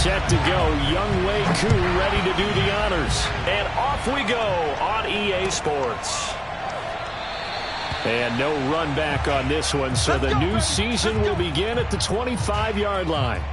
set to go. Younghoe Koo ready to do the honors. And off we go on EA Sports. And no run back on this one, so the new season will begin at the 25-yard line.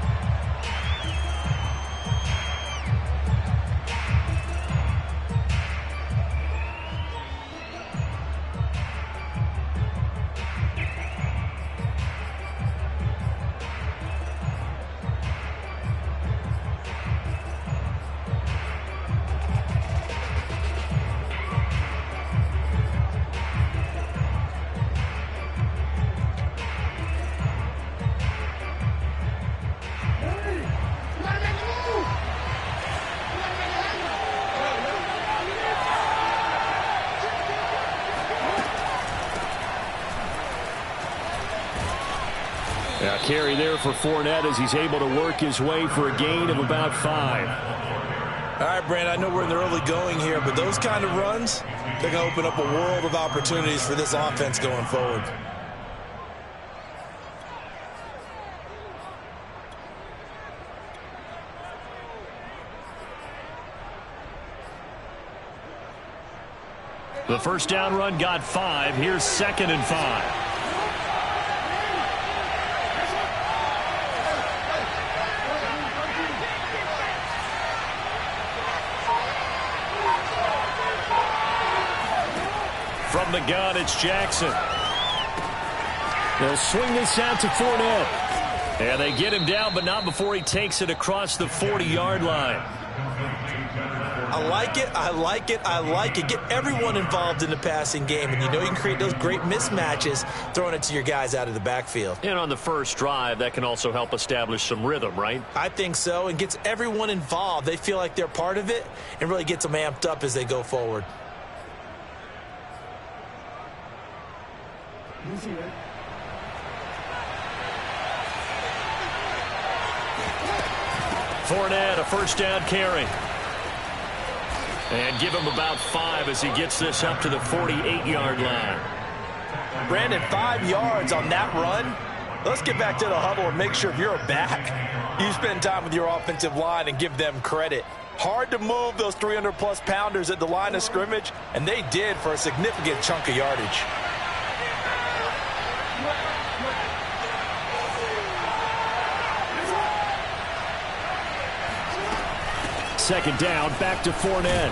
Carry there for Fournette as he's able to work his way for a gain of about 5. All right, Brandon, I know we're in the early going here, but those kind of runs, they're going to open up a world of opportunities for this offense going forward. The first down run got 5. Here's 2nd and 5. From the gun, it's Jackson. They'll swing this out to Fournette. And they get him down, but not before he takes it across the 40-yard line. I like it, I like it, I like it. Get everyone involved in the passing game, and you know you can create those great mismatches throwing it to your guys out of the backfield. And on the first drive, that can also help establish some rhythm, right? I think so, and gets everyone involved. They feel like they're part of it and really gets them amped up as they go forward. Fournette, a first down carry. And give him about 5 as he gets this up to the 48-yard line. Brandon, 5 yards on that run. Let's get back to the huddle and make sure if you're a back, you spend time with your offensive line and give them credit. Hard to move those 300-plus pounders at the line of scrimmage, and they did for a significant chunk of yardage. Second down, back to Fournette.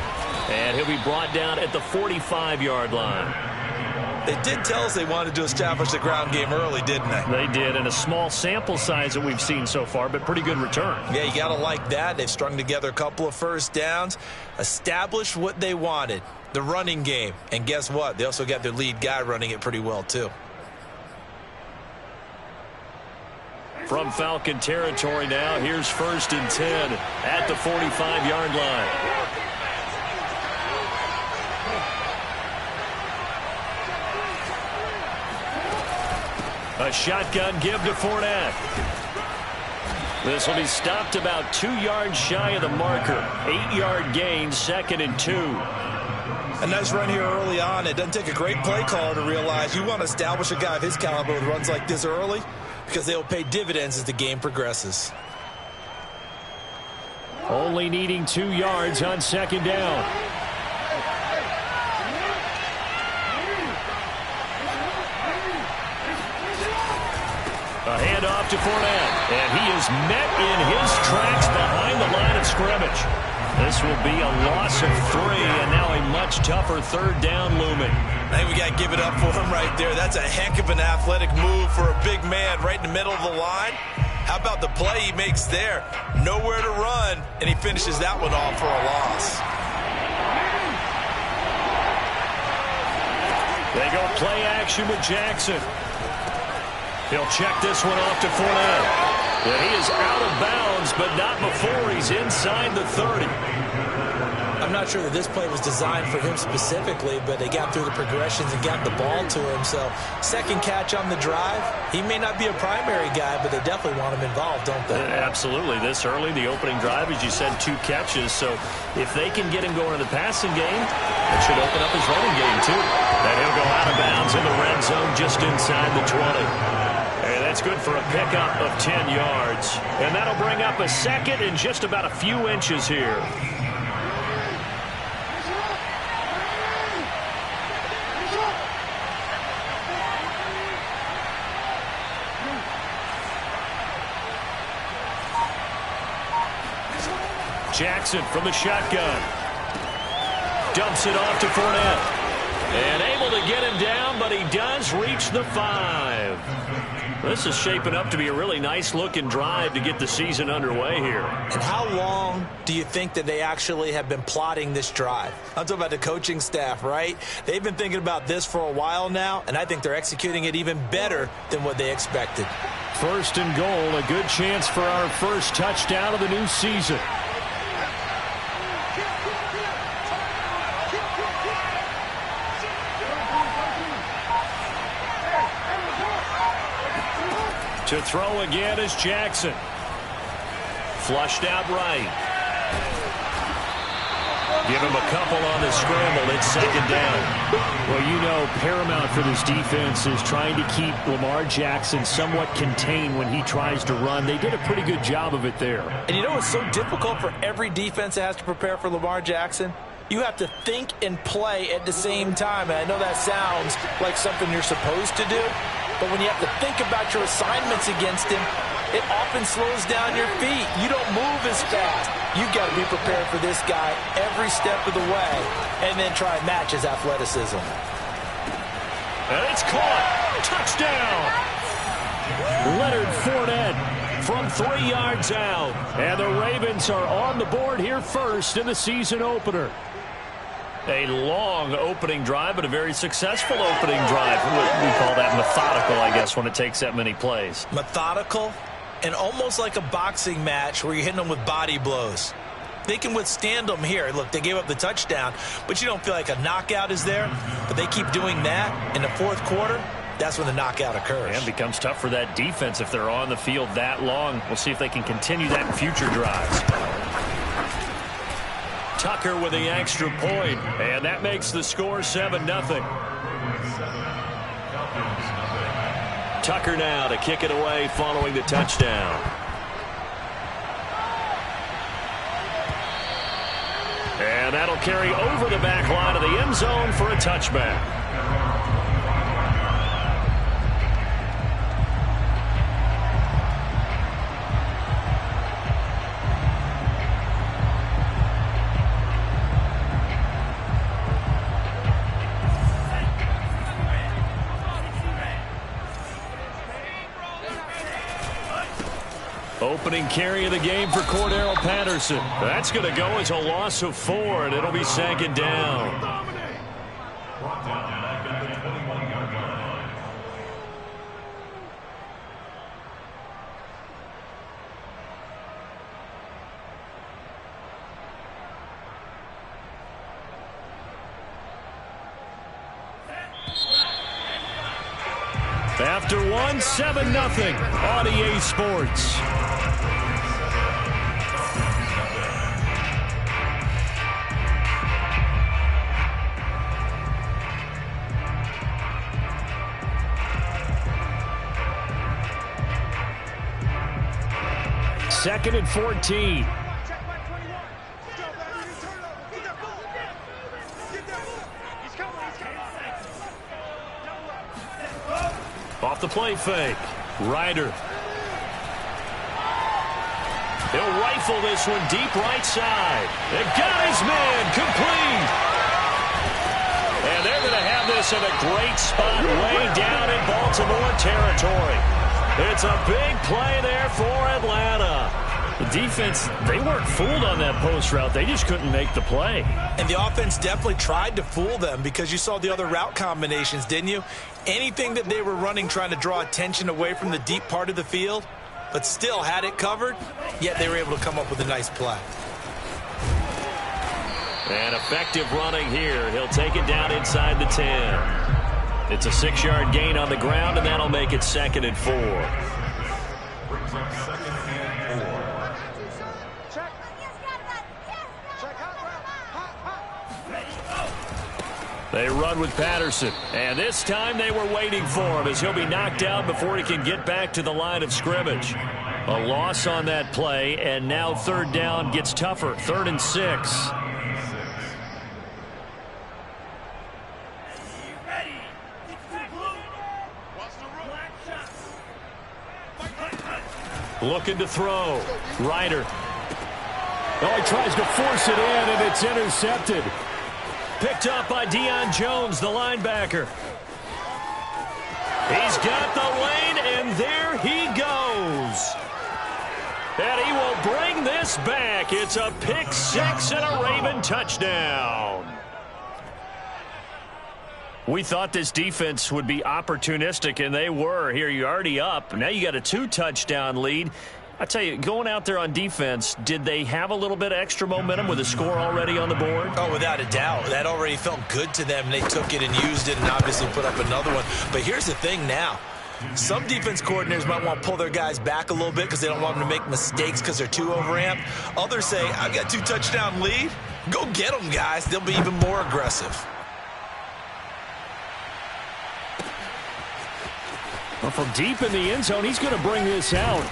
And he'll be brought down at the 45-yard line. They did tell us they wanted to establish the ground game early, didn't they? They did, and a small sample size that we've seen so far, but pretty good return. Yeah, you got to like that. They've strung together a couple of first downs, established what they wanted, the running game. And guess what? They also got their lead guy running it pretty well, too. From Falcon territory now, here's 1st and 10 at the 45-yard line. A shotgun give to Fournette. This will be stopped about 2 yards shy of the marker. 8-yard gain, 2nd and 2. A nice run here early on. It doesn't take a great play caller to realize you want to establish a guy of his caliber with runs like this early, because they'll pay dividends as the game progresses. Only needing 2 yards on 2nd down. A handoff to Fournette, and he is met in his tracks behind the line of scrimmage. This will be a loss of 3, and now a much tougher 3rd down looming. I think we got to give it up for him right there. That's a heck of an athletic move for a big man right in the middle of the line. How about the play he makes there? Nowhere to run, and he finishes that one off for a loss. They go play action with Jackson. He'll check this one off to Fournette. And he is out of bounds, but not before he's inside the 30. I'm not sure that this play was designed for him specifically, but they got through the progressions and got the ball to him. So, second catch on the drive. He may not be a primary guy, but they definitely want him involved, don't they? Absolutely. This early, the opening drive, as you said, 2 catches. So, if they can get him going in the passing game, it should open up his running game, too. And he'll go out of bounds in the red zone just inside the 20. And That's good for a pickup of 10 yards. And that'll bring up a second and just about a few inches here. Jackson from the shotgun. Dumps it off to Fournette. And able to get him down, but he does reach the 5. This is shaping up to be a really nice-looking drive to get the season underway here. And how long do you think that they actually have been plotting this drive? I'm talking about the coaching staff, right? They've been thinking about this for a while now, and I think they're executing it even better than what they expected. First and goal, a good chance for our first touchdown of the new season. To throw again is Jackson. Flushed out right. Give him a couple on the scramble. It's second down. Well, you know, paramount for this defense is trying to keep Lamar Jackson somewhat contained when he tries to run. They did a pretty good job of it there. And you know it's so difficult for every defense that has to prepare for Lamar Jackson? You have to think and play at the same time. And I know that sounds like something you're supposed to do. But when you have to think about your assignments against him, it often slows down your feet. You don't move as fast. You've got to be prepared for this guy every step of the way and then try and match his athleticism. And it's caught. Touchdown. Leonard Fournette from 3 yards out. And the Ravens are on the board here first in the season opener. A long opening drive, but a very successful opening drive. We call that methodical, I guess, when it takes that many plays. Methodical and almost like a boxing match where you're hitting them with body blows. They can withstand them here. Look, they gave up the touchdown, but you don't feel like a knockout is there. But they keep doing that in the fourth quarter. That's when the knockout occurs. And it becomes tough for that defense if they're on the field that long. We'll see if they can continue that in future drives. Tucker with the extra point, and that makes the score 7-0. Tucker now to kick it away following the touchdown. And that'll carry over the back line of the end zone for a touchback. Opening carry of the game for Cordero Patterson. That's going to go as a loss of 4, and it'll be second down. After 1, 7-0 on EA Sports. Second and 14. Off the play fake. Ryder. He'll rifle this one deep right side. They got his man complete. And they're going to have this in a great spot way down in Baltimore territory. It's a big play there for Atlanta. The defense, they weren't fooled on that post route. They just couldn't make the play. And the offense definitely tried to fool them because you saw the other route combinations, didn't you? Anything that they were running trying to draw attention away from the deep part of the field, but still had it covered, yet they were able to come up with a nice play. And effective running here. He'll take it down inside the 10. It's a 6-yard gain on the ground, and that'll make it 2nd and 4. They run with Patterson. And this time they were waiting for him as he'll be knocked out before he can get back to the line of scrimmage. A loss on that play, and now third down gets tougher. 3rd and 6. Looking to throw. Ryder. Oh, he tries to force it in, and it's intercepted. Picked up by Deion Jones, the linebacker. He's got the lane, and there he goes. And he will bring this back. It's a pick 6 and a Raven touchdown. We thought this defense would be opportunistic, and they were. Here, you're already up. Now you got a 2-touchdown lead. I tell you, going out there on defense, did they have a little bit of extra momentum with a score already on the board? Oh, without a doubt. That already felt good to them. They took it and used it and obviously put up another one. But here's the thing now. Some defense coordinators might want to pull their guys back a little bit because they don't want them to make mistakes because they're too overamped. Others say, I've got 2-touchdown lead. Go get them, guys. They'll be even more aggressive. Well, from deep in the end zone, he's going to bring this out.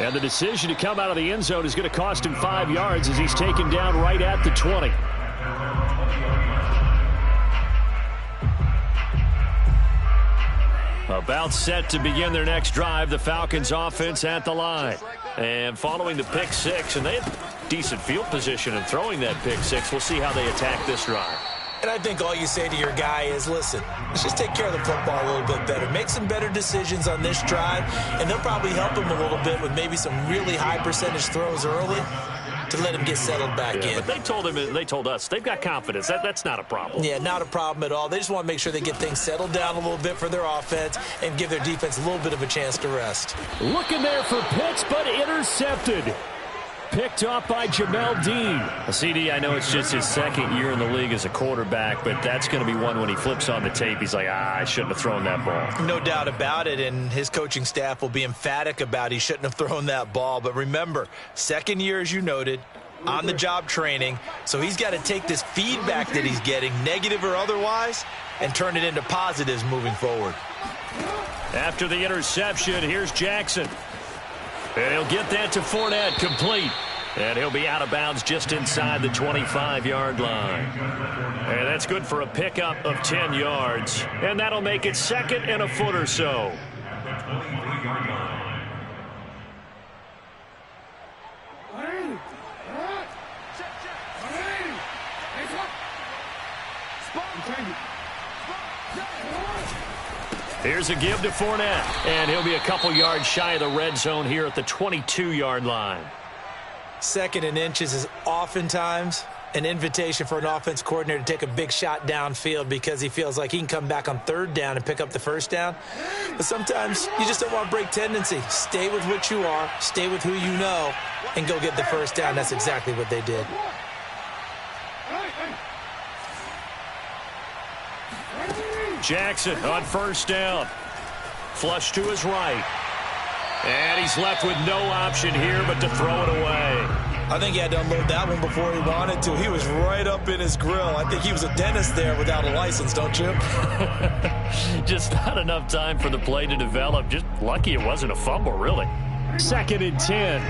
And the decision to come out of the end zone is going to cost him 5 yards as he's taken down right at the 20. About set to begin their next drive, the Falcons offense at the line. And following the pick 6, and they had decent field position in throwing that pick 6. We'll see how they attack this drive. And I think all you say to your guy is, listen, let's just take care of the football a little bit better. Make some better decisions on this drive, and they'll probably help him a little bit with maybe some really high percentage throws early to let him get settled back in. But they told us they've got confidence. That's not a problem. Yeah, not a problem at all. They just want to make sure they get things settled down a little bit for their offense and give their defense a little bit of a chance to rest. Looking there for Pitts, but intercepted. Picked up by Jamel Dean. CD, I know it's just his 2nd year in the league as a quarterback, but that's going to be one when he flips on the tape. He's like, I shouldn't have thrown that ball. No doubt about it, and his coaching staff will be emphatic about he shouldn't have thrown that ball. But remember, 2nd year, as you noted, on-the-job training, so he's got to take this feedback that he's getting, negative or otherwise, and turn it into positives moving forward. After the interception, here's Jackson. And he'll get that to Fournette, complete. And he'll be out of bounds just inside the 25-yard line. And that's good for a pickup of 10 yards. And that'll make it 2nd and a foot or so. Here's a give to Fournette, and he'll be a couple yards shy of the red zone here at the 22-yard line. 2nd and inches is oftentimes an invitation for an offense coordinator to take a big shot downfield because he feels like he can come back on 3rd down and pick up the 1st down. But sometimes you just don't want to break tendency. Stay with what you are, stay with who you know, and go get the 1st down. That's exactly what they did. Jackson on 1st down. Flush to his right. And he's left with no option here but to throw it away. I think he had to unload that one before he wanted to. He was right up in his grill. I think he was a dentist there without a license, don't you? Just not enough time for the play to develop. Just lucky it wasn't a fumble, really. 2nd and 10.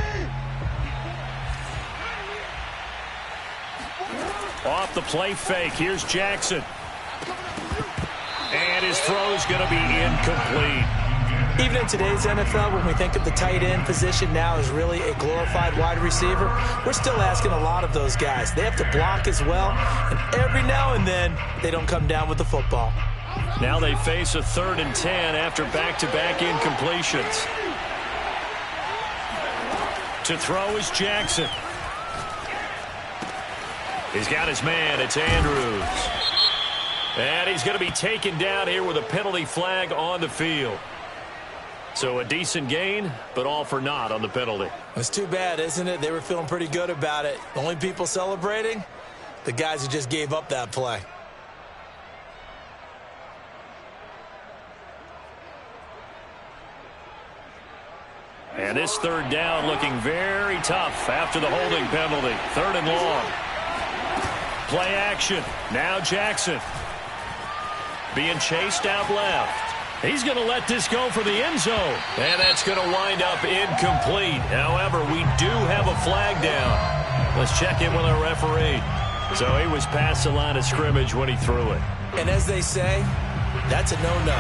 Off the play fake. Here's Jackson. And his throw's going to be incomplete. Even in today's NFL, when we think of the tight end position now as really a glorified wide receiver, we're still asking a lot of those guys. They have to block as well, and every now and then, they don't come down with the football. Now they face a 3rd and 10 after back-to-back incompletions. To throw is Jackson. He's got his man. It's Andrews. And he's going to be taken down here with a penalty flag on the field. So a decent gain, but all for naught on the penalty. It's too bad, isn't it? They were feeling pretty good about it. The only people celebrating, the guys who just gave up that play. And this 3rd down looking very tough after the holding penalty. 3rd and long. Play action. Now Jackson. being chased out left. He's going to let this go for the end zone. And that's going to wind up incomplete. However, we do have a flag down. Let's check in with our referee. So he was past the line of scrimmage when he threw it. And as they say, that's a no-no.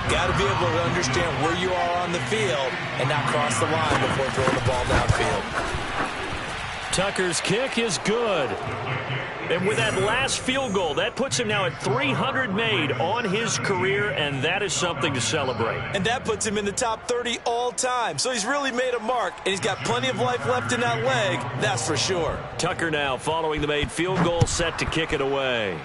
Got to be able to understand where you are on the field and not cross the line before throwing the ball downfield. Tucker's kick is good. And with that last field goal, that puts him now at 300 made on his career, and that is something to celebrate. And that puts him in the top 30 all time. So he's really made a mark, and he's got plenty of life left in that leg, that's for sure. Tucker now following the made field goal, set to kick it away.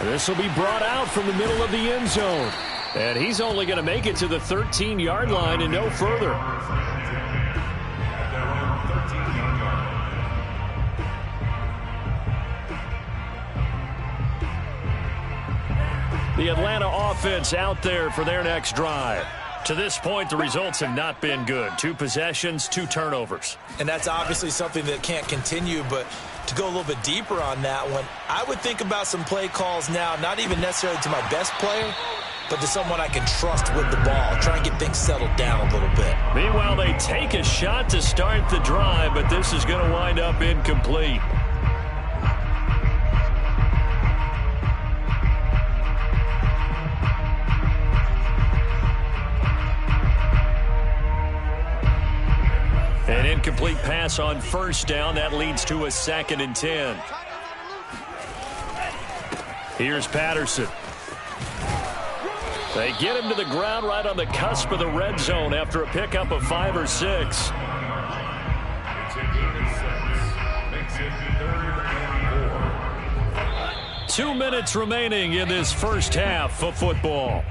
This will be brought out from the middle of the end zone. And he's only going to make it to the 13-yard line and no further. The Atlanta offense out there for their next drive. To this point, the results have not been good. 2 possessions, 2 turnovers. And that's obviously something that can't continue, but to go a little bit deeper on that one, I would think about some play calls now, not even necessarily to my best player, but to someone I can trust with the ball, try and get things settled down a little bit. Meanwhile, they take a shot to start the drive, but this is going to wind up incomplete. An incomplete pass on first down. That leads to a 2nd and 10. Here's Patterson. They get him to the ground right on the cusp of the red zone after a pickup of 5 or 6. Two minutes remaining in this first half of football.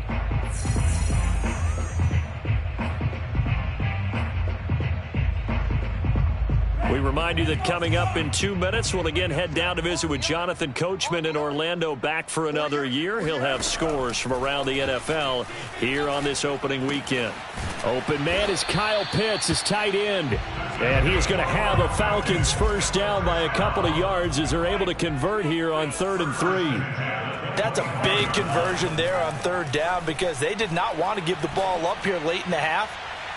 We remind you that coming up in 2 minutes, we'll again head down to visit with Jonathan Coachman in Orlando, back for another year. He'll have scores from around the NFL here on this opening weekend. Open man is Kyle Pitts, his tight end. And he is going to have a Falcons first down by a couple of yards as they're able to convert here on 3rd and 3. That's a big conversion there on 3rd down because they did not want to give the ball up here late in the half.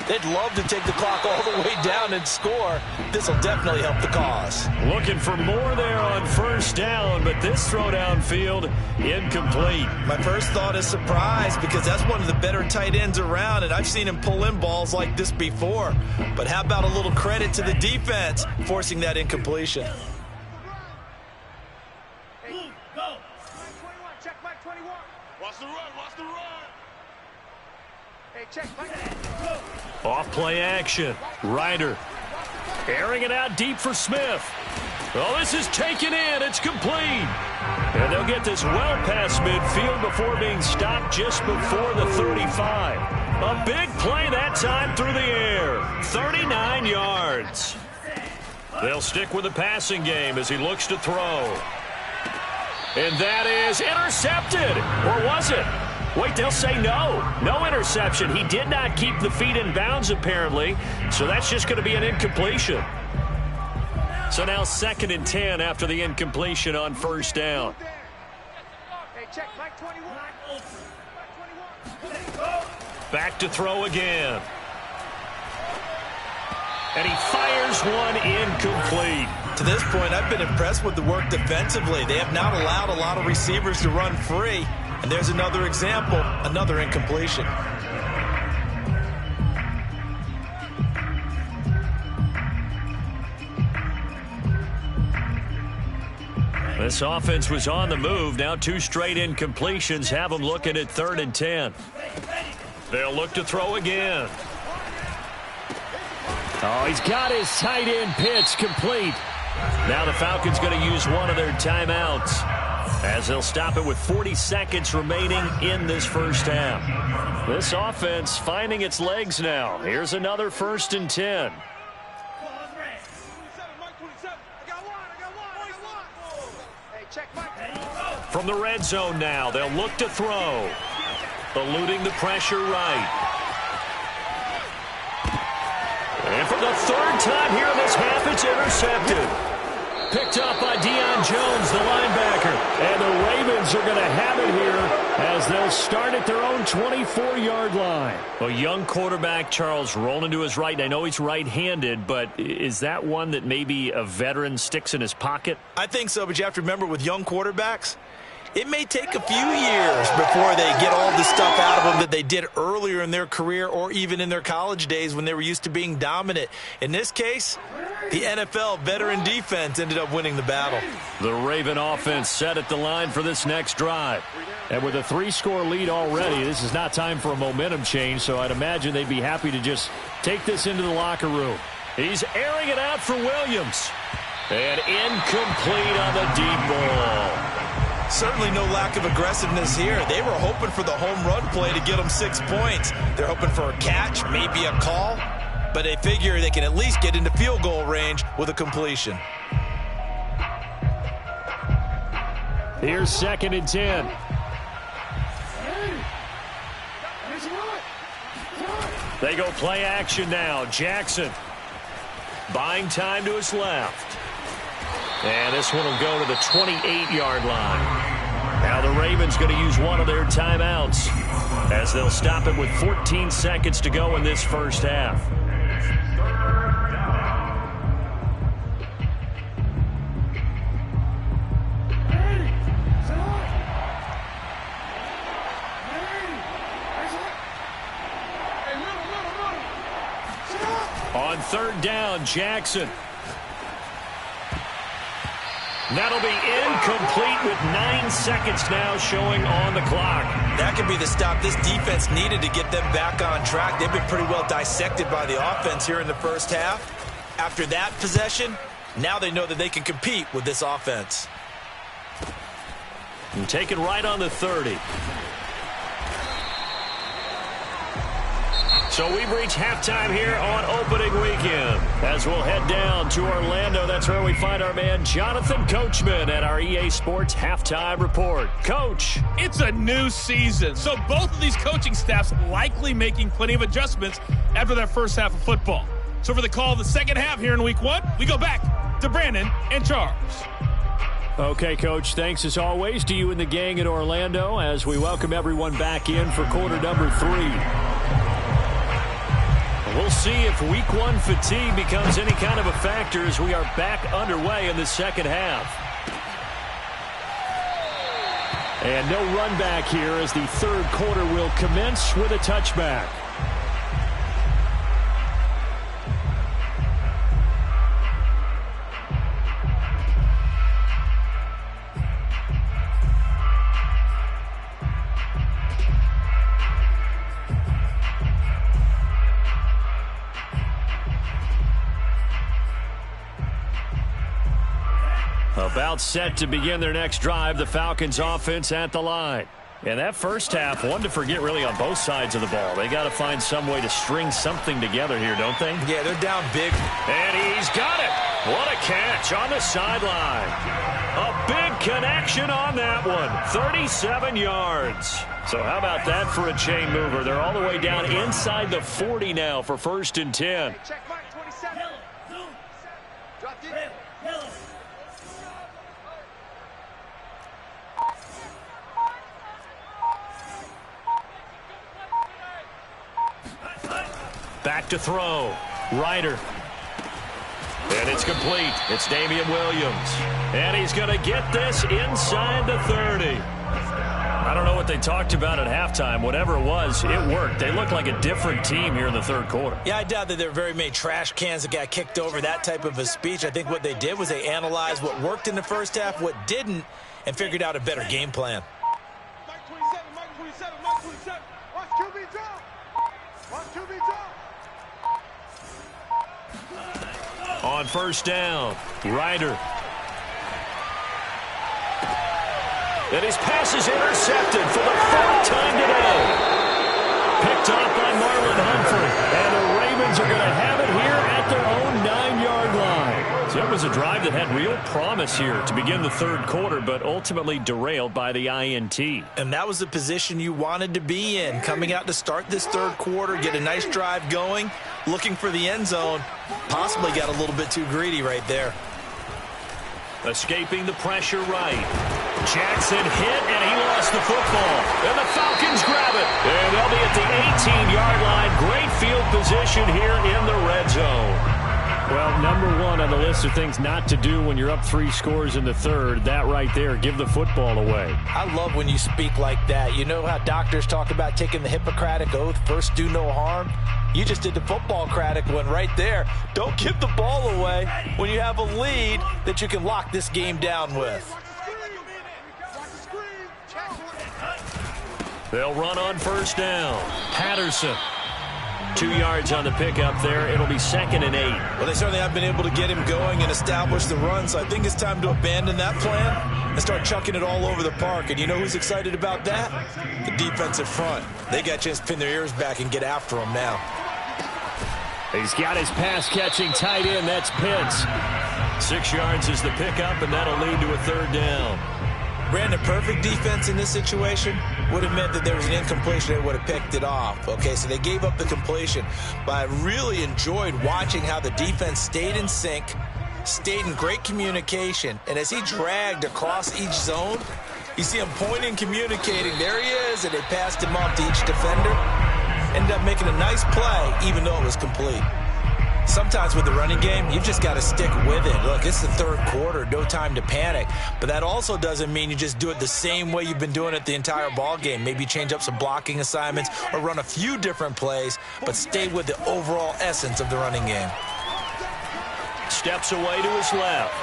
They'd love to take the clock all the way down and score. This will definitely help the cause. Looking for more there on first down, but this throw downfield incomplete. My first thought is surprise because that's one of the better tight ends around, and I've seen him pull in balls like this before. But how about a little credit to the defense forcing that incompletion? Hey, go. 21, check Mike 21. Watch the run, watch the run. Hey, check Mike. Go. Off play action. Ryder airing it out deep for Smith. Oh, this is taken in. It's complete. And they'll get this well past midfield before being stopped just before the 35. A big play that time through the air. 39 yards. They'll stick with the passing game as he looks to throw. And that is intercepted. Or was it? Wait, they'll say no. No interception. He did not keep the feet in bounds, apparently. So that's just going to be an incompletion. So now 2nd and 10 after the incompletion on first down. Hey, check Mike 21. Back to throw again. And he fires one incomplete. To this point, I've been impressed with the work defensively. They have not allowed a lot of receivers to run free. And there's another example, another incompletion. This offense was on the move. Now 2 straight incompletions have them looking at 3rd and 10. They'll look to throw again. Oh, he's got his tight end Pitts complete. Now the Falcons going to use one of their timeouts as they'll stop it with 40 seconds remaining in this first half. This offense finding its legs now. Here's another 1st and 10. From the red zone now, they'll look to throw. Eluding the pressure right. And for the 3rd time here in this half, it's intercepted. Picked up by Deion Jones, the linebacker. And the Ravens are going to have it here as they'll start at their own 24-yard line. A young quarterback, Charles, rolling to his right. And I know he's right-handed, but is that one that maybe a veteran sticks in his pocket? I think so, but you have to remember with young quarterbacks, it may take a few years before they get all the stuff out of them that they did earlier in their career or even in their college days when they were used to being dominant. In this case, the NFL veteran defense ended up winning the battle. The Raven offense set at the line for this next drive. And with a 3-score lead already, this is not time for a momentum change, so I'd imagine they'd be happy to just take this into the locker room. He's airing it out for Williams. And incomplete on the deep ball. Certainly no lack of aggressiveness here. They were hoping for the home run play to get them 6 points. They're hoping for a catch, maybe a call, but they figure they can at least get into field goal range with a completion. Here's 2nd and 10. They go play action now. Jackson buying time to his left. And this one will go to the 28-yard line. Now the Ravens going to use one of their timeouts as they'll stop it with 14 seconds to go in this first half. On 3rd down, Jackson. That'll be incomplete with 9 seconds now showing on the clock. That could be the stop this defense needed to get them back on track. They've been pretty well dissected by the offense here in the first half. After that possession, now they know that they can compete with this offense. And taken right on the 30. So we've reached halftime here on opening weekend. As we'll head down to Orlando, that's where we find our man Jonathan Coachman at our EA Sports Halftime Report. Coach. It's a new season, so both of these coaching staffs likely making plenty of adjustments after their first half of football. So for the call of the second half here in week 1, we go back to Brandon and Charles. Okay, Coach, thanks as always to you and the gang in Orlando as we welcome everyone back in for quarter number 3. We'll see if week 1 fatigue becomes any kind of a factor as we are back underway in the second half. And no run back here as the 3rd quarter will commence with a touchback. About set to begin their next drive, the Falcons offense at the line. And that first half, one to forget really on both sides of the ball. They got to find some way to string something together here, don't they? Yeah, they're down big. And he's got it. What a catch on the sideline. A big connection on that one. 37 yards. So how about that for a chain mover? They're all the way down inside the 40 now for 1st and 10. Hey, check mark 27. Drop deep. Back to throw. Ryder. And it's complete. It's Damian Williams. And he's going to get this inside the 30. I don't know what they talked about at halftime. Whatever it was, it worked. They look like a different team here in the 3rd quarter. Yeah, I doubt that there were very many trash cans that got kicked over, that type of a speech. I think what they did was they analyzed what worked in the first half, what didn't, and figured out a better game plan. Mike 27, Mike 27, Mike 27. Watch QB drop. Watch QB drop. On 1st down, Ryder. And his pass is intercepted for the 4th time today. Picked off by Marlon Humphrey. And the Ravens are going to have it here at their own 9-yard line. So it was a drive that had real promise here to begin the 3rd quarter, but ultimately derailed by the INT. And that was the position you wanted to be in, coming out to start this 3rd quarter, get a nice drive going, looking for the end zone. Possibly got a little bit too greedy right there. Escaping the pressure right. Jackson hit, and he lost the football. And the Falcons grab it. And they'll be at the 18-yard line. Great field position here in the red zone. Well, number one on the list of things not to do when you're up 3 scores in the third, that right there, give the football away. I love when you speak like that. You know how doctors talk about taking the Hippocratic Oath, first do no harm? You just did the football-cratic one right there. Don't give the ball away when you have a lead that you can lock this game down with. They'll run on first down. Patterson. 2 yards on the pickup there. It'll be 2nd and 8. Well, they certainly have been able to get him going and establish the run, so I think it's time to abandon that plan and start chucking it all over the park. And you know who's excited about that? The defensive front. They got a chance to pin their ears back and get after him now. He's got his pass-catching tight end. That's Pitts. 6 yards is the pickup, and that'll lead to a 3rd down. Brandon, perfect defense in this situation would have meant that there was an incompletion. They would have picked it off. Okay, so they gave up the completion. But I really enjoyed watching how the defense stayed in sync, stayed in great communication. And as he dragged across each zone, you see him pointing, communicating. There he is, and they passed him off to each defender. Ended up making a nice play, even though it was complete. Sometimes with the running game, you've just got to stick with it. Look, it's the 3rd quarter, no time to panic. But that also doesn't mean you just do it the same way you've been doing it the entire ball game. Maybe change up some blocking assignments or run a few different plays, but stay with the overall essence of the running game. Steps away to his left.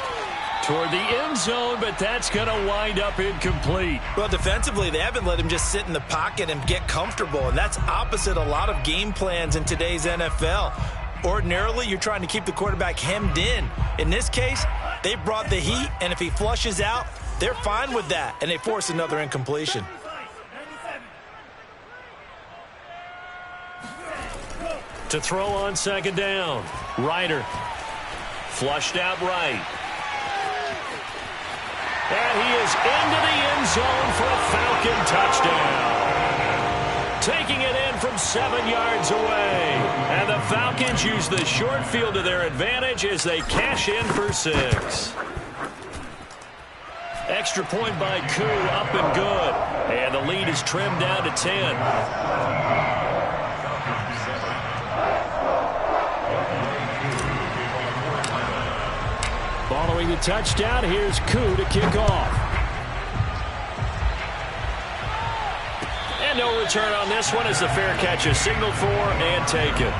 Toward the end zone, but that's going to wind up incomplete. Well, defensively, they haven't let him just sit in the pocket and get comfortable, and that's opposite a lot of game plans in today's NFL. Ordinarily, you're trying to keep the quarterback hemmed in. In this case, they brought the heat, and if he flushes out, they're fine with that, and they force another incompletion. To throw on 2nd down. Ryder. Flushed out right. And he is into the end zone for a Falcon touchdown. Taking it in from 7 yards away. And the Falcons use the short field to their advantage as they cash in for 6. Extra point by Koo, up and good. And the lead is trimmed down to 10. Following the touchdown, here's Koo to kick off. And no return on this one as the fair catch is signaled for and taken.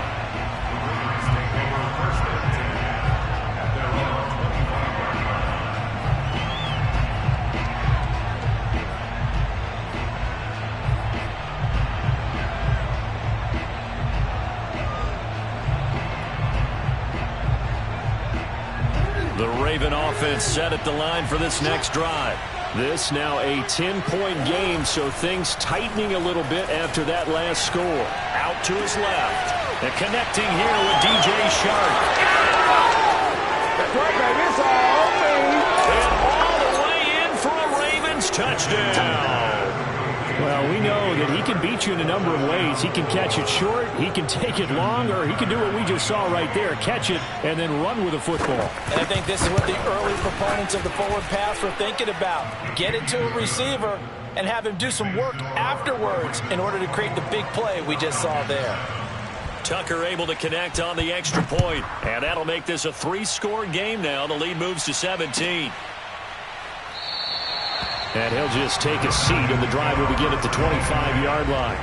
The Raven offense set at the line for this next drive. This now a 10-point game, so things tightening a little bit after that last score. Out to his left. And connecting here with DJ Shark. That's right, baby. It's all And all the way in for a Ravens touchdown. Well, we know that he can beat you in a number of ways. He can catch it short, he can take it long, or he can do what we just saw right there, catch it and then run with the football. And I think this is what the early proponents of the forward pass were thinking about. Get it to a receiver and have him do some work afterwards in order to create the big play we just saw there. Tucker able to connect on the extra point, and that'll make this a 3-score game now. The lead moves to 17. And he'll just take a seat, and the drive will begin at the 25-yard line.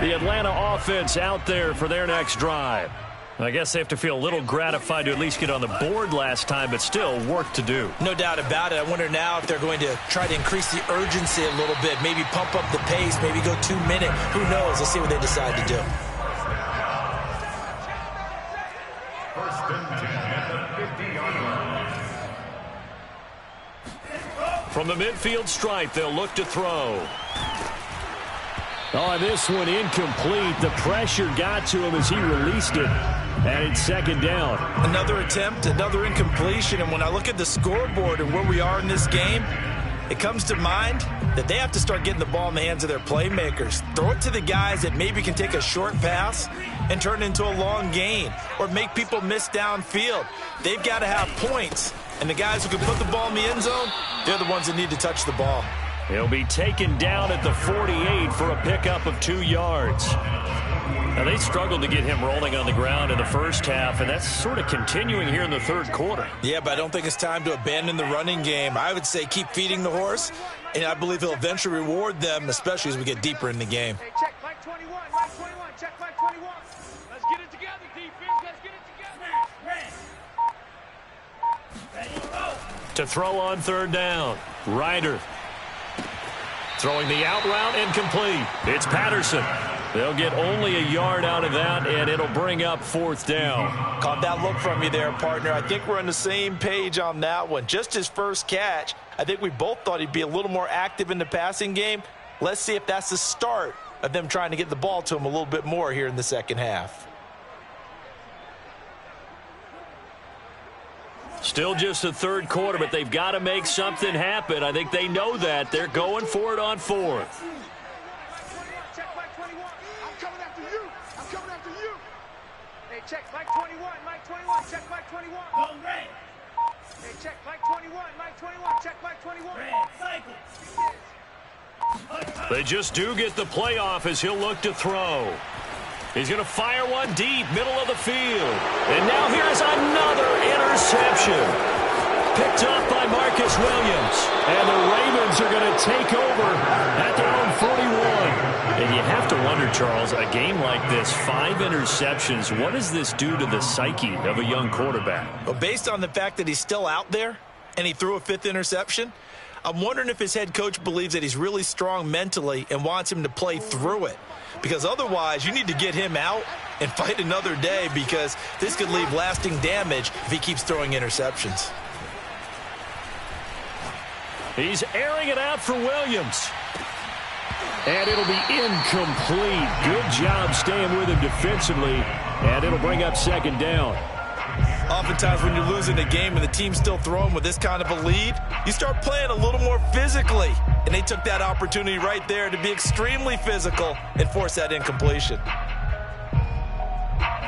The Atlanta offense out there for their next drive. I guess they have to feel a little gratified to at least get on the board last time, but still work to do. No doubt about it. I wonder now if they're going to try to increase the urgency a little bit, maybe pump up the pace, maybe go 2-minute. Who knows? Let's see what they decide to do. From the midfield stripe, they'll look to throw. Oh, this one incomplete. The pressure got to him as he released it. And it's 2nd down. Another attempt, another incompletion. And when I look at the scoreboard and where we are in this game, it comes to mind that they have to start getting the ball in the hands of their playmakers. Throw it to the guys that maybe can take a short pass and turn it into a long gain or make people miss downfield. They've got to have points, and the guys who can put the ball in the end zone, they're the ones that need to touch the ball. He'll be taken down at the 48 for a pickup of 2 yards. Now, they struggled to get him rolling on the ground in the first half, and that's sort of continuing here in the third quarter. Yeah, but I don't think it's time to abandon the running game. I would say keep feeding the horse, and I believe he'll eventually reward them, especially as we get deeper in the game. Hey, check Mike 21, Mike 21, check Mike 21. Let's get it together, defense. Let's get it together. To throw on third down, Ryder throwing the out route incomplete. It's Patterson. They'll get only a yard out of that, and it'll bring up fourth down. Caught that look from you there, partner. I think we're on the same page on that one. Just his first catch, I think we both thought he'd be a little more active in the passing game. Let's see if that's the start of them trying to get the ball to him a little bit more here in the second half. Still just the third quarter, but they've got to make something happen. I think they know that. They're going for it on fourth. Check Mike 21. I'm coming after you. I'm coming after you. Hey, check Mike 21, Mike 21, check Mike 21. Go red. Hey, check Mike 21, Mike 21, check Mike 21. Red, cycle. They just do get the playoff as he'll look to throw. He's going to fire one deep, middle of the field. And now here's another interception. Picked off by Marcus Williams. And the Ravens are going to take over at their own 41. And you have to wonder, Charles, a game like this, 5 interceptions, what does this do to the psyche of a young quarterback? Well, based on the fact that he's still out there and he threw a 5th interception, I'm wondering if his head coach believes that he's really strong mentally and wants him to play through it. Because otherwise, you need to get him out and fight another day, because this could leave lasting damage if he keeps throwing interceptions. He's airing it out for Williams. And it'll be incomplete. Good job staying with him defensively. And it'll bring up second down. Oftentimes when you're losing a game and the team's still throwing with this kind of a lead, you start playing a little more physically. And they took that opportunity right there to be extremely physical and force that incompletion.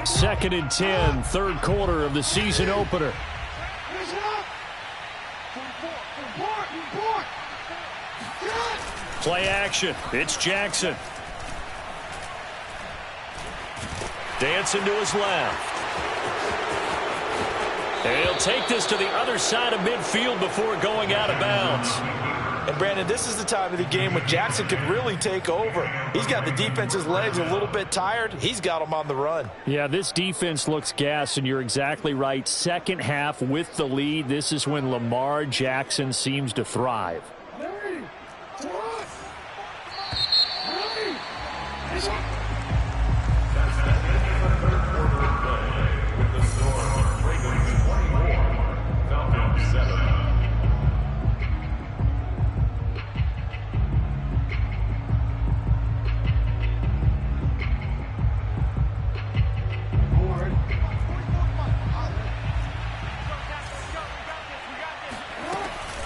2nd and 10, third quarter of the season opener. Play action. It's Jackson. Dancing to his left. And he'll take this to the other side of midfield before going out of bounds. And, Brandon, this is the time of the game when Jackson could really take over. He's got the defense's legs a little bit tired. He's got them on the run. Yeah, this defense looks gassed, and you're exactly right. Second half with the lead, this is when Lamar Jackson seems to thrive.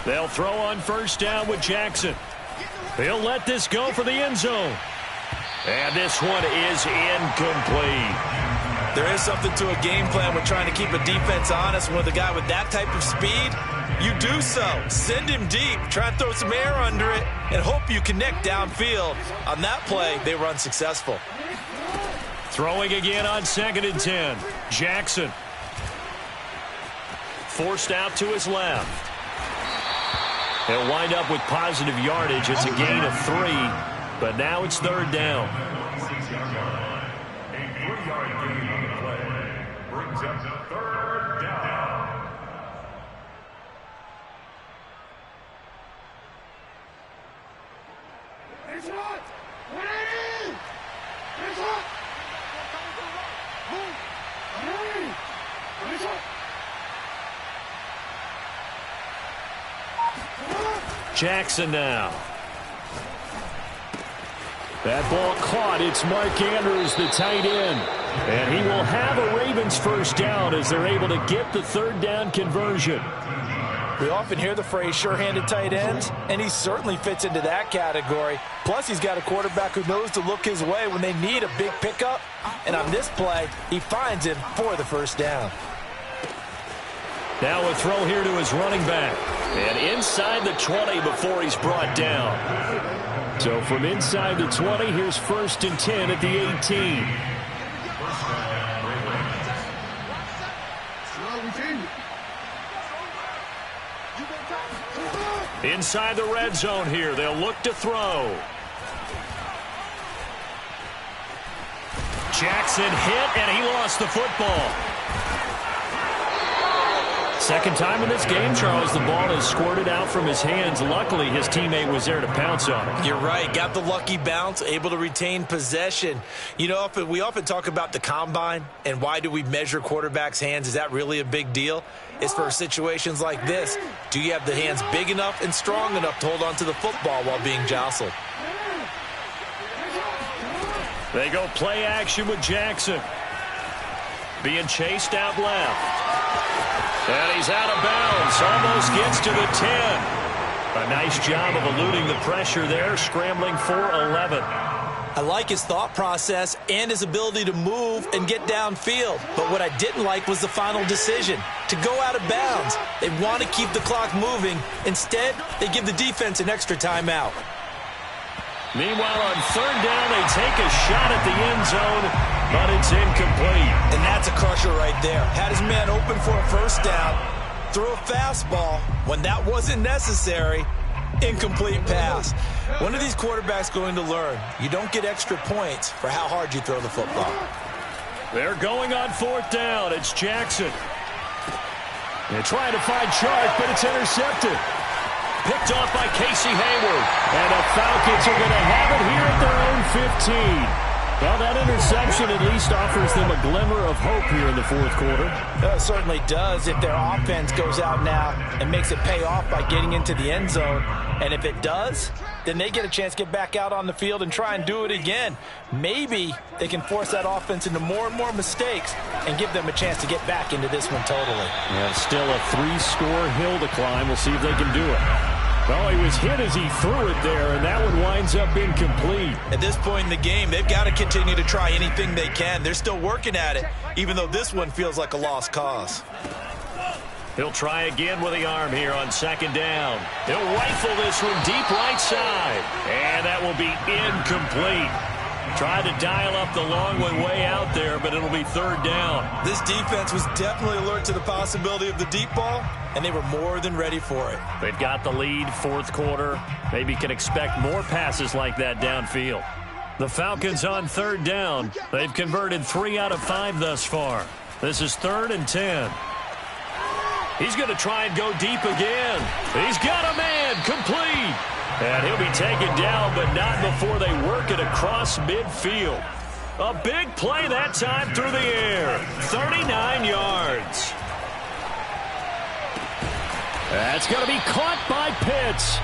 They'll throw on first down with Jackson. He'll let this go for the end zone. And this one is incomplete. There is something to a game plan with trying to keep a defense honest. With a guy with that type of speed, you do so. Send him deep, try and throw some air under it, and hope you connect downfield. On that play, they were unsuccessful. Throwing again on 2nd and 10. Jackson. Forced out to his left. He'll wind up with positive yardage. It's a gain of 3, but now it's third down. A 3-yard gain on the play brings up the third down. It's hot! It's hot! It's hot! Jackson now. That ball caught. It's Mark Andrews, the tight end. And he will have a Ravens first down as they're able to get the third down conversion. We often hear the phrase sure-handed tight ends, and he certainly fits into that category. Plus, he's got a quarterback who knows to look his way when they need a big pickup. And on this play, he finds him for the first down. Now a throw here to his running back. And inside the 20 before he's brought down. So from inside the 20, here's 1st and 10 at the 18. Inside the red zone here, they'll look to throw. Jackson hit, and he lost the football. Second time in this game, Charles, the ball has squirted out from his hands. Luckily, his teammate was there to pounce on it. You're right. Got the lucky bounce, able to retain possession. You know, we often talk about the combine and why do we measure quarterbacks' hands. Is that really a big deal? It's for situations like this. Do you have the hands big enough and strong enough to hold on to the football while being jostled? They go play action with Jackson. Being chased out left. And he's out of bounds. Almost gets to the 10. A nice job of eluding the pressure there, scrambling for 11. I like his thought process and his ability to move and get downfield. But what I didn't like was the final decision, to go out of bounds. They want to keep the clock moving. Instead, they give the defense an extra timeout. Meanwhile, on 3rd down, they take a shot at the end zone, but it's incomplete. And that's a crusher right there. Had his man open for a first down, threw a fastball when that wasn't necessary. Incomplete pass. When are these quarterbacks going to learn? You don't get extra points for how hard you throw the football. They're going on 4th down. It's Jackson. They're trying to find Chark, but it's intercepted. Picked off by Casey Hayward. And the Falcons are going to have it here at their own 15. Well, that interception at least offers them a glimmer of hope here in the 4th quarter. It certainly does if their offense goes out now and makes it pay off by getting into the end zone. And if it does, then they get a chance to get back out on the field and try and do it again. Maybe they can force that offense into more and more mistakes and give them a chance to get back into this one totally. Yeah, still a 3-score hill to climb. We'll see if they can do it. Oh, he was hit as he threw it there, and that one winds up incomplete. At this point in the game, they've got to continue to try anything they can. They're still working at it, even though this one feels like a lost cause. He'll try again with the arm here on 2nd down. He'll rifle this one deep right side, and that will be incomplete. Tried to dial up the long way out there, but it'll be 3rd down. This defense was definitely alert to the possibility of the deep ball, and they were more than ready for it. They've got the lead, 4th quarter. Maybe can expect more passes like that downfield. The Falcons on 3rd down. They've converted 3 out of 5 thus far. This is 3rd and 10. He's going to try and go deep again. He's got a man, complete. And he'll be taken down, but not before they work it across midfield. A big play that time through the air. 39 yards. That's going to be caught by Pitts.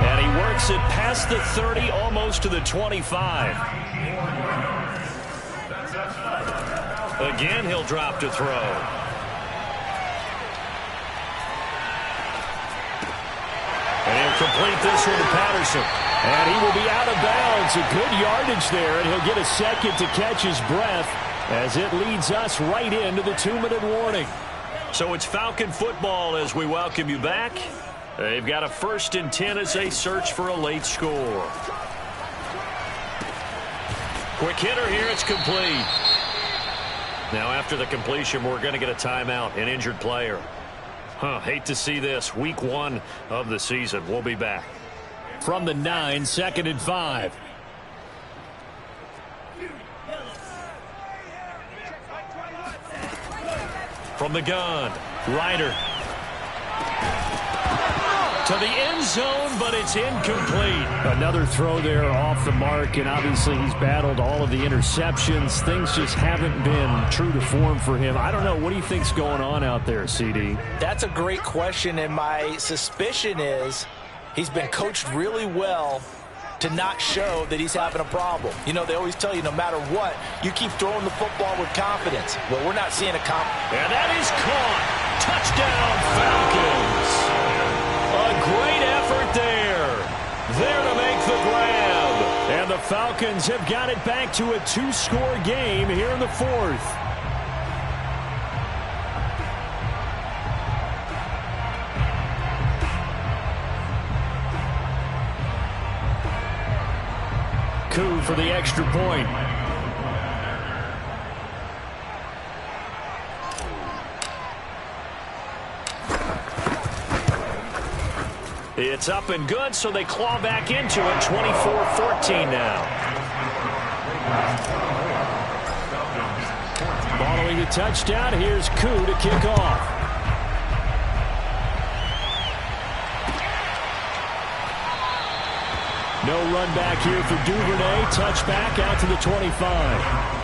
And he works it past the 30, almost to the 25. Again, he'll drop to throw. And he'll complete this one to Patterson. And he will be out of bounds. A good yardage there, and he'll get a second to catch his breath as it leads us right into the 2-minute warning. So it's Falcon football as we welcome you back. They've got a 1st and 10 as they search for a late score. Quick hitter here, it's complete. Now after the completion, we're going to get a timeout, an injured player. Hate to see this. Week 1 of the season. We'll be back. From the 9, 2nd and 5. From the gun, Ryder. To the end zone, but it's incomplete. Another throw there off the mark, and obviously he's battled all of the interceptions. Things just haven't been true to form for him. I don't know. What do you think's going on out there, CD? That's a great question, and my suspicion is he's been coached really well to not show that he's having a problem. You know, they always tell you no matter what, you keep throwing the football with confidence. Well, we're not seeing a And that is caught. Touchdown, Falcons. The Falcons have got it back to a 2-score game here in the fourth. Koo for the extra point. It's up and good, so they claw back into it. 24-14 now. Following the touchdown, here's Koo to kick off. No run back here for Duvernay. Touchback out to the 25.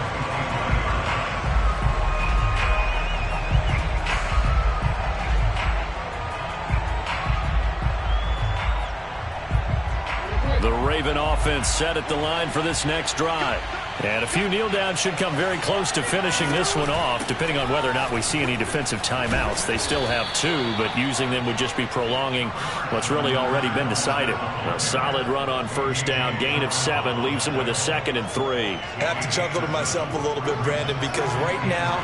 The Raven offense set at the line for this next drive. And a few kneel downs should come very close to finishing this one off, depending on whether or not we see any defensive timeouts. They still have 2, but using them would just be prolonging what's really already been decided. A solid run on first down, gain of 7, leaves them with a 2nd and 3. I have to chuckle to myself a little bit, Brandon, because right now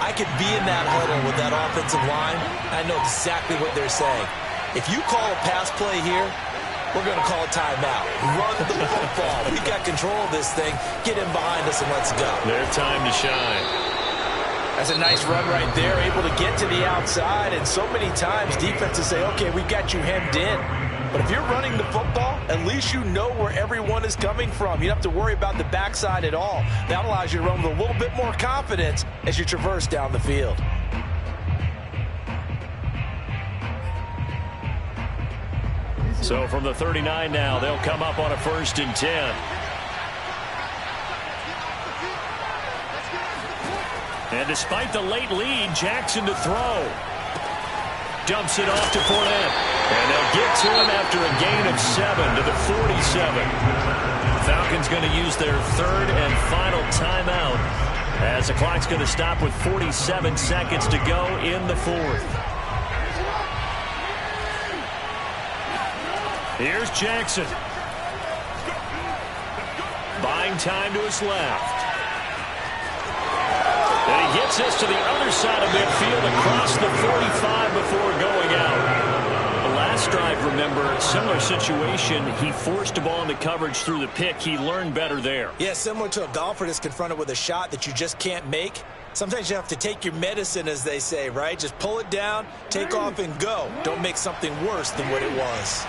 I could be in that huddle with that offensive line. I know exactly what they're saying. If you call a pass play here, we're going to call a timeout. Run the football. We got control of this thing. Get in behind us and let's go. Their time to shine. That's a nice run right there. Able to get to the outside. And so many times defenses say, okay, we've got you hemmed in. But if you're running the football, at least you know where everyone is coming from. You don't have to worry about the backside at all. That allows you to run with a little bit more confidence as you traverse down the field. So from the 39 now, they'll come up on a 1st and 10. And despite the late lead, Jackson to throw. Dumps it off to Fournette. And they'll get to him after a gain of 7 to the 47. Falcons going to use their 3rd and final timeout as the clock's going to stop with 47 seconds to go in the 4th. Here's Jackson. Buying time to his left. And he gets us to the other side of midfield across the 45 before going out. The last drive, remember, similar situation. He forced a ball into coverage through the pick. He learned better there. Yeah, similar to a golfer that's confronted with a shot that you just can't make. Sometimes you have to take your medicine, as they say, right? Just pull it down, take off, and go. Don't make something worse than what it was.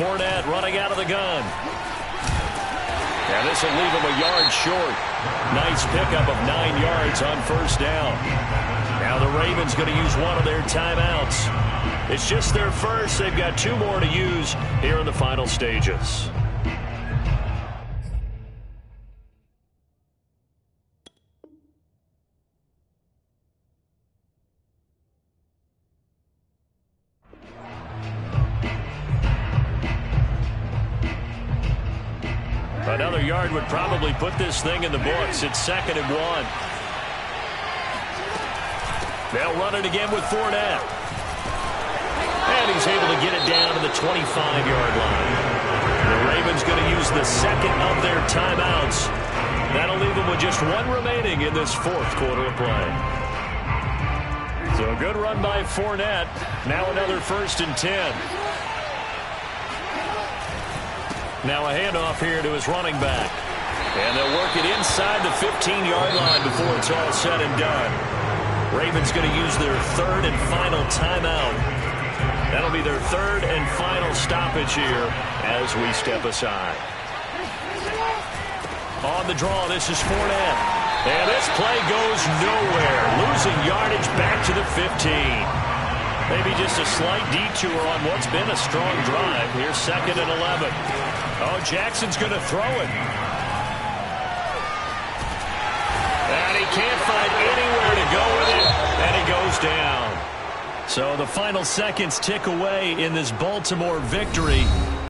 Fournette running out of the gun. And this will leave him a yard short. Nice pickup of 9 yards on first down. Now the Ravens going to use one of their timeouts. It's just their first. They've got 2 more to use here in the final stages. Another yard would probably put this thing in the books. It's 2nd and 1. They'll run it again with Fournette. And he's able to get it down to the 25-yard line. The Ravens going to use the 2nd of their timeouts. That'll leave them with just 1 remaining in this 4th quarter of play. So a good run by Fournette. Now another 1st and 10. Now a handoff here to his running back. And they'll work it inside the 15-yard line before it's all said and done. Ravens going to use their 3rd and final timeout. That'll be their 3rd and final stoppage here as we step aside. On the draw, this is Fournette. And this play goes nowhere. Losing yardage back to the 15. Maybe just a slight detour on what's been a strong drive. Here's 2nd and 11. Oh, Jackson's going to throw it. And he can't find anywhere to go with it. And he goes down. So the final seconds tick away in this Baltimore victory.